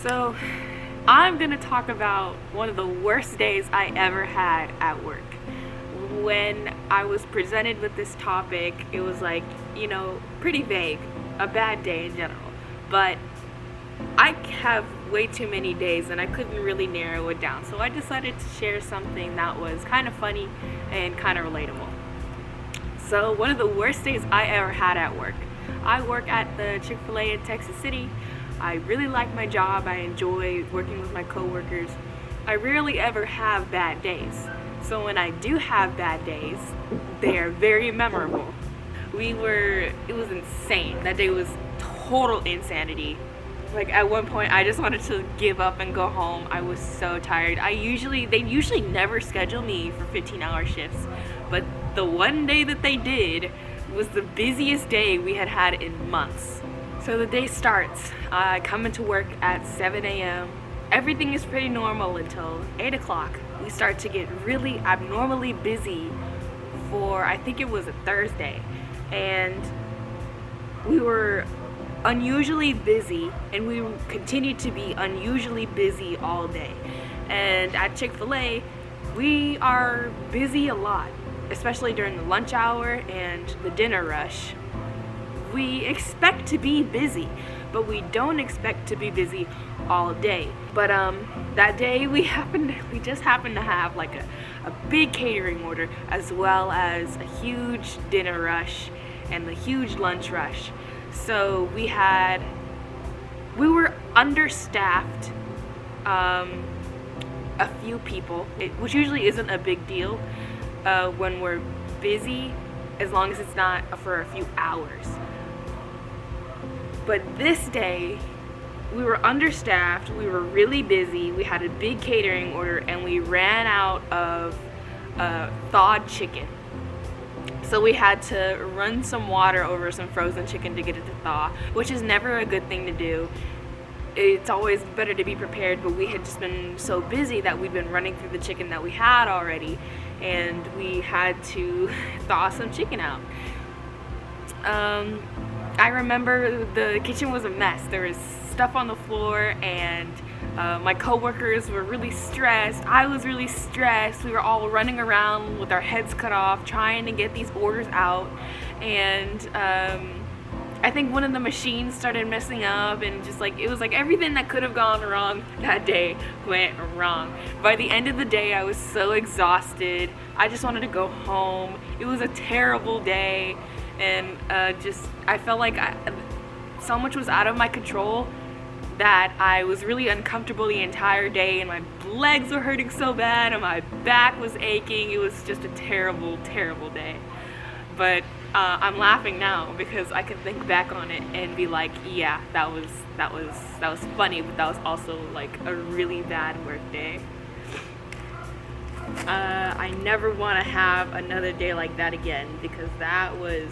So, I'm gonna talk about one of the worst days I ever had at work. When I was presented with this topic, it was like, pretty vague, a bad day in general. But I have way too many days and I couldn't really narrow it down. So I decided to share something that was kind of funny and kind of relatable. So, one of the worst days I ever had at work. I work at the Chick-fil-A in Texas City. I really like my job. I enjoy working with my coworkers. I rarely ever have bad days. So when I do have bad days, they are very memorable. It was insane. That day was total insanity. Like at one point I just wanted to give up and go home. I was so tired. They usually never schedule me for 15-hour shifts, but the one day that they did was the busiest day we had had in months. So the day starts. I come into work at 7 a.m. Everything is pretty normal until 8 o'clock. We start to get really abnormally busy for, I think it was a Thursday. And we were unusually busy, and we continued to be unusually busy all day. And at Chick-fil-A, we are busy a lot, especially during the lunch hour and the dinner rush. We expect to be busy, but we don't expect to be busy all day. But that day we just happened to have like a big catering order, as well as a huge dinner rush and the huge lunch rush. So we were understaffed, a few people, which usually isn't a big deal when we're busy, as long as it's not for a few hours. But this day, we were understaffed, we were really busy, we had a big catering order, and we ran out of thawed chicken. So we had to run some water over some frozen chicken to get it to thaw, which is never a good thing to do. It's always better to be prepared, but we had just been so busy that we'd been running through the chicken that we had already, and we had to thaw some chicken out. I remember the kitchen was a mess. There was stuff on the floor, and my coworkers were really stressed. I was really stressed. We were all running around with our heads cut off trying to get these orders out, and I think one of the machines started messing up, and it was like everything that could have gone wrong that day went wrong. By the end of the day, I was so exhausted. I just wanted to go home. It was a terrible day, and I felt like so much was out of my control that I was really uncomfortable the entire day, and my legs were hurting so bad and my back was aching. It was just a terrible, terrible day. But I'm laughing now because I can think back on it and be like, yeah, that was funny, but that was also like a really bad work day. I never want to have another day like that again, because that was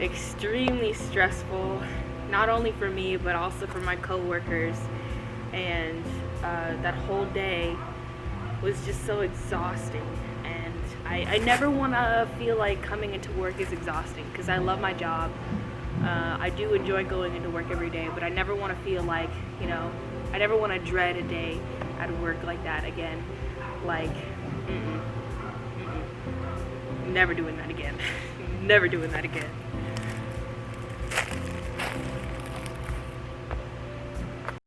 extremely stressful, not only for me but also for my coworkers, and that whole day was just so exhausting. And I never want to feel like coming into work is exhausting, because I love my job. I do enjoy going into work every day, but I never want to feel like, I never want to dread a day at work like that again. Like, never doing that again. Never doing that again.